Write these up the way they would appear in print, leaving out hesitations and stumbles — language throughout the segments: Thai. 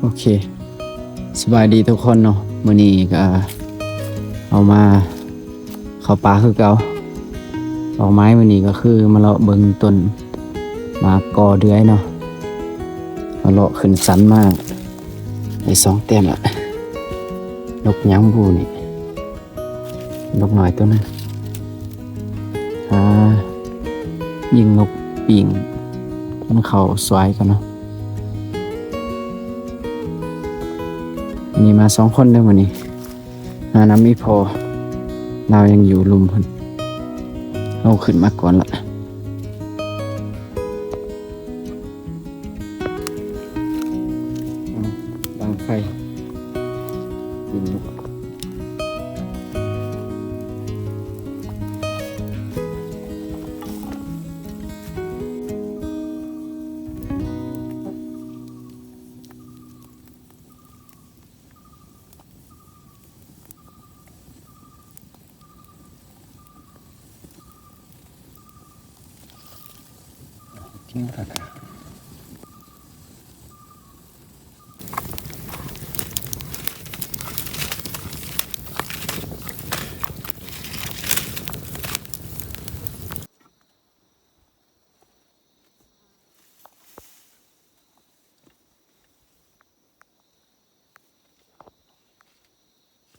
โอเคสบายดีทุกคนเนาะมื้อนี้ก็เอามาเข้าป่าคือเก่าดอกไม้มื้อนี้ก็คือมาเลาะเบิ่งต้นหมากกอเดือยเนาะมาเลาะขึ้นสันมาได้2แต้มละนกหยังบูนี่นกน้อยตัวนึงยิงนกปิงมันเข้าสวยกันเนาะนี่มา2คนเด้อมื้อนี้น้ำไม่พอเรายังอยู่ลุมพุ่นเอาขึ้นมาก่อนละดังไฟยิงนกทิ้งราคา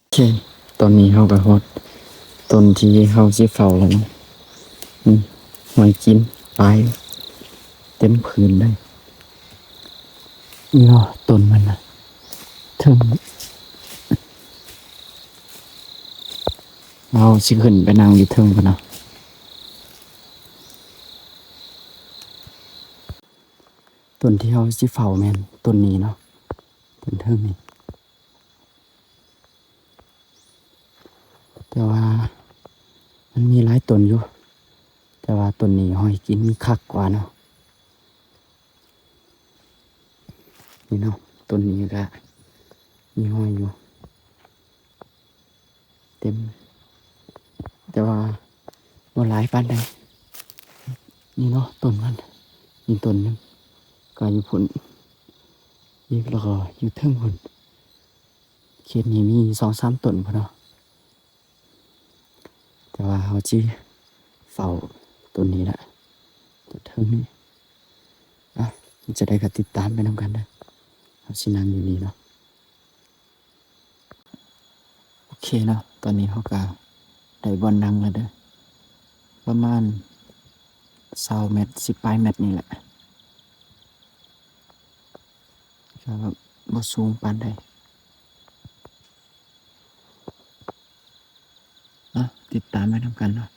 โอเคตอนนี้เขาก็ฮอดต้นที่เขาสิเฝ้าแล้วเนาะหอยกินปลายเต็มพื้นเลยนี่เนาะต้นมันนะถึงเราสิขึ้นไปนั่งอยู่เทิงพุ่นเนาะต้นที่เขาสิเฝ้าแม่นต้นนี้เนาะต้นเทิงนี่แต่ว่ามันมีหลายต้นอยู่แต่ว่าต้นนี้หอยกินคักกว่าเนาะนี่เนาะต้นนี้ก็มีหอยอยู่เต็มแต่ว่าบ่หลายปานใดนี่เนาะต้นมันมีต้นหนึงก็อยู่พุ่นอีกแล้วก็อยู่เทิงพุ่นเขตนี้มี2-3ต้นพุ่นเนาะแต่ว่าเขาสิเฝ้าต้นนี้แหละต้นเทิงนี้มันจะได้ก็ติดตามไปนำกันเด้อเขาสินั่งอยู่นี่เนาะโอเคเนาะตอนนี้เขาก็ได้บ่อนนั่งแล้วเด้อประมาณ20 เมตร10ปลายเมตรนี่แหละก็บ่สูงปานใดติดตามไปนำกันเนาะ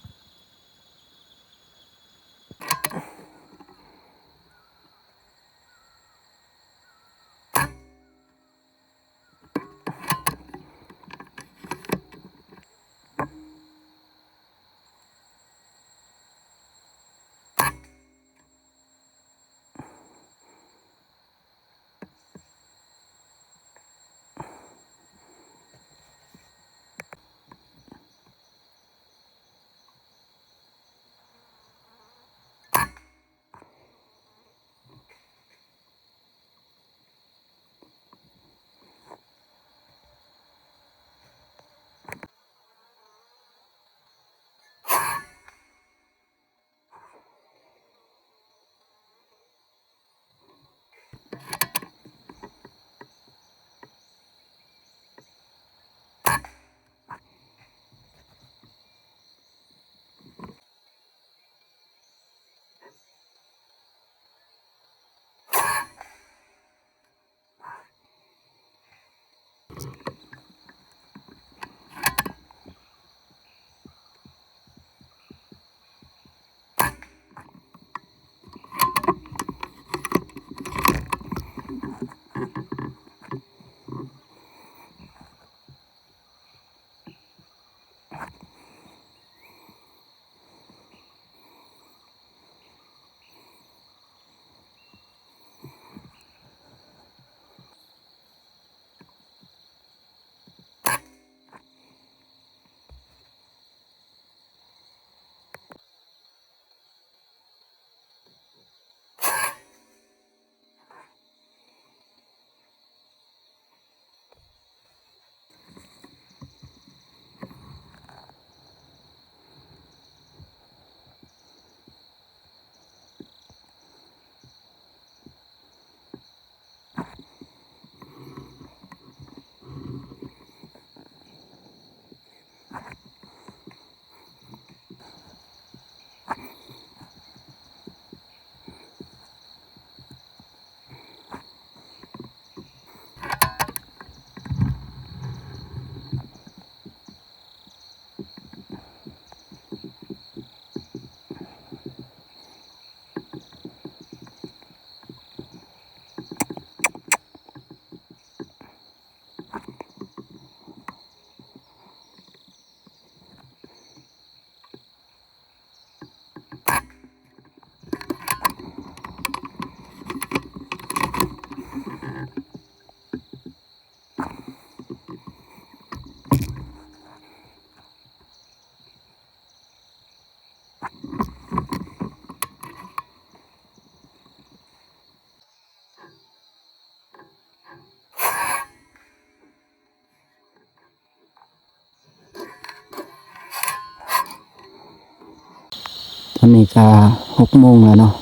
อนนี้ก็6 โมงแล้วเนาะ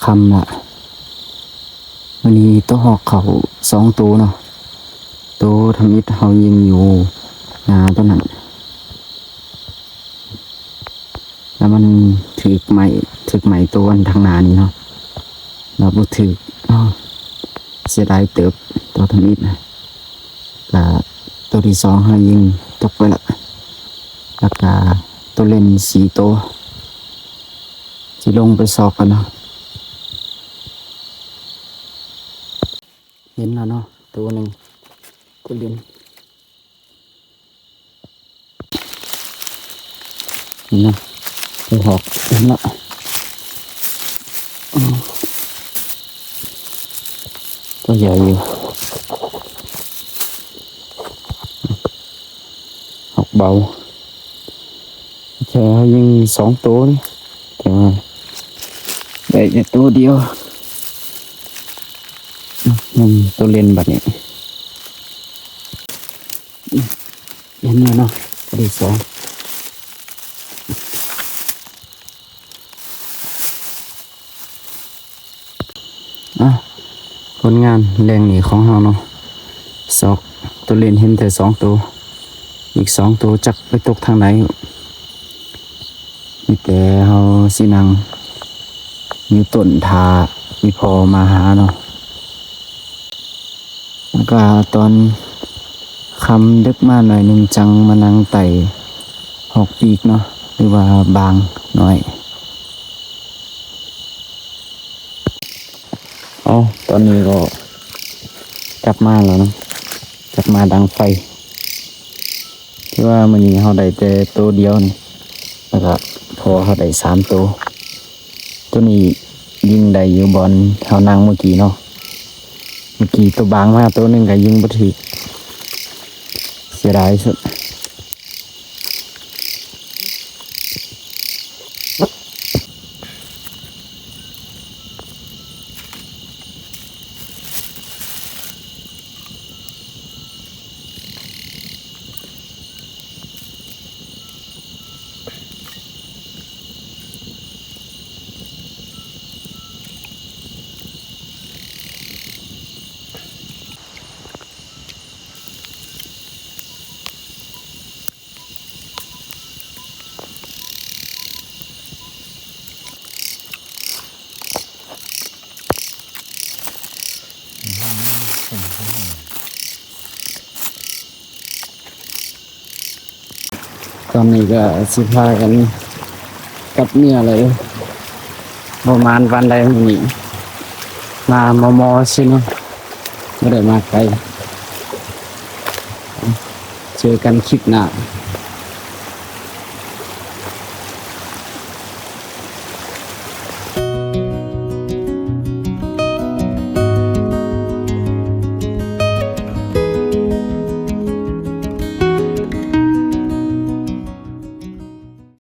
ค่ำละวันนี้ตัวหอกเขา2 ตัวเนาะตัวทำอิฐเขายิงอยู่นาตัวนั้นแล้วมันถือไม้ตัวอันทางหนานี้เนาะเราบ่ถืออ้อเสียดายเติบตัวทำอิฐนะก็ตัวที่2เขายิงตกไปละแล้วก็ตัวเล่น4 ตัวสิลงไปสอบกันเนาะเห็นแล้วเนาะตัวหนึ่งตัวเล่นนี่นะตัวหอกเห็นละตัวใหญ่อยู่หอกเบาแค่ยิง2 ตัวนี่แต่ว่าได้แต่ตัวเดียวตัวเล่นแบบนี้เห็นแล้วเนาะตัวที่2ผลงานแรงหนีของเราเนาะสอกตัวเล่นเห็นแต่2 ตัวอีก2 ตัวจักไปตกทางไหนมีแต่เราสินังอยู่ต้นทามีพอมาหาเนาะแล้วก็ตอนคำดึกมาหน่อยหนึ่งจังมานั่งไต่หอกปีกเนาะหรือว่าบางหน่อยตอนนี้ก็กลับมาแล้วเนาะกลับมาดังไฟที่ว่ามันนี้เขาได้แต่ตัวเดียวนี่แล้วก็พอเขาได้3 ตัวตัวนี้ยิงได้อยู่บอลเขานั่งเมื่อกี้เนาะเมื่อกี้ตัวบางมากตัวหนึ่งก็ยิงบ่ถึกเสียดายสุดตอนนี้ก็สิพากันกับเมียเลยประมาณวันใดมื้อนี้มามอสิเนาะไม่ได้มาไกลเจอกันคลิปหน้า